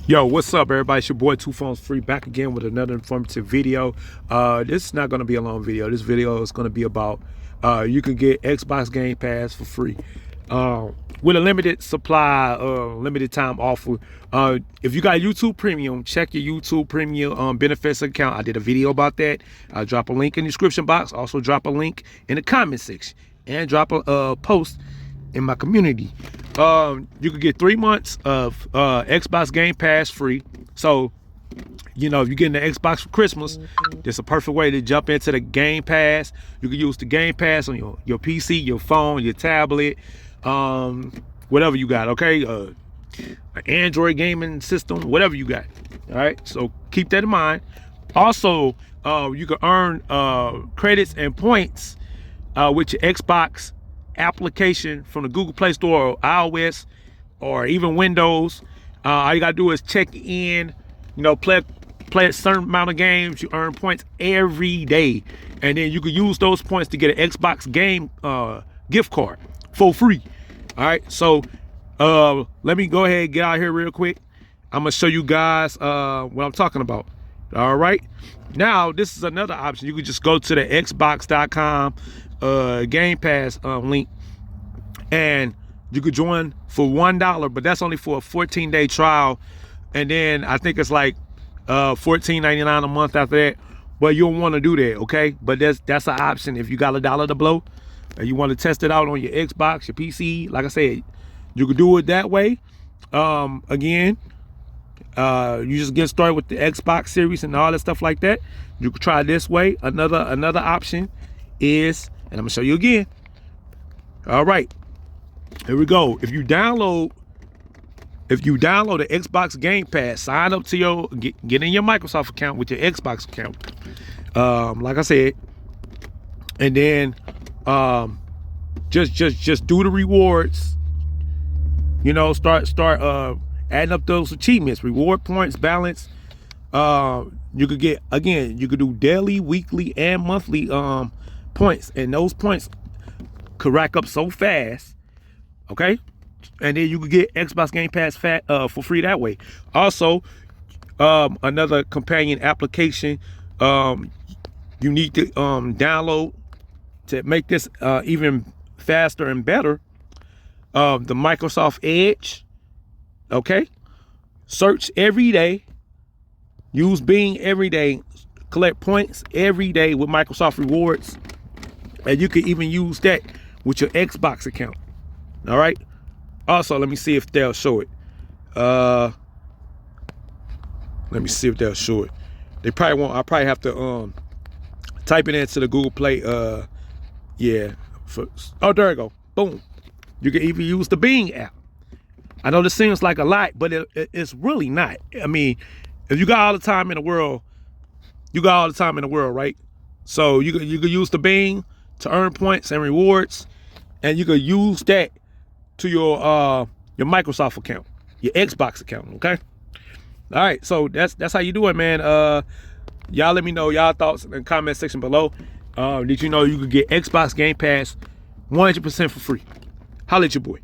Yo, what's up, everybody? It's your boy TuPhones Free, back again with another informative video. This is not going to be a long video. This video is going to be about you can get Xbox Game Pass for free with a limited supply, limited time offer. If you got YouTube Premium, check your YouTube Premium benefits account. I did a video about that. I'll drop a link in the description box. Also drop a link in the comment section and drop a post in my community. You could get 3 months of Xbox Game Pass free. So, you know, if you're getting the Xbox for Christmas, it's a perfect way to jump into the Game Pass. You can use the Game Pass on your PC, your phone, your tablet, whatever you got, okay? An Android gaming system, whatever you got, all right? So keep that in mind. Also, you can earn credits and points with your Xbox application from the Google Play Store or iOS or even Windows. All you gotta do is check in, you know, play a certain amount of games. You earn points every day, and then you can use those points to get an Xbox game gift card for free. All right, so let me go ahead and get out here real quick. I'm gonna show you guys what I'm talking about. All right, now this is another option. You can just go to the xbox.com Game Pass link, and you could join for $1, but that's only for a 14-day trial, and then I think it's like $14.99 a month after that. But you'll want to do that, okay? But that's an option if you got $1 to blow and you want to test it out on your Xbox, your PC. Like I said, you could do it that way. Again, you just get started with the Xbox series and all that stuff like that. You could try this way. Another option is, and I'm gonna show you again. All right, here we go. If you download the Xbox Game Pass, sign up to get in your Microsoft account with your Xbox account, like I said, and then just do the rewards. You know, start adding up those achievements, reward points, balance. You could get, again, you could do daily, weekly, and monthly points, and those points could rack up so fast, okay? And then you could get Xbox Game Pass for free that way. Also, another companion application you need to download to make this even faster and better, the Microsoft Edge, okay? Search every day, use Bing every day, collect points every day with Microsoft Rewards, and you can even use that with your Xbox account. All right. Also, let me see if they'll show it. Let me see if they'll show it. They probably won't. I probably have to type it into the Google Play. Yeah. Oh, there you go. Boom. You can even use the Bing app. I know this seems like a lot, but it's really not. I mean, if you got all the time in the world, you got all the time in the world, right? So you could use the Bing to earn points and rewards, and you could use that to your Microsoft account, your Xbox account, okay? All right, so that's how you do it, man. Y'all let me know y'all thoughts in the comment section below. Did you know you could get Xbox Game Pass 100% for free? Holla at your boy.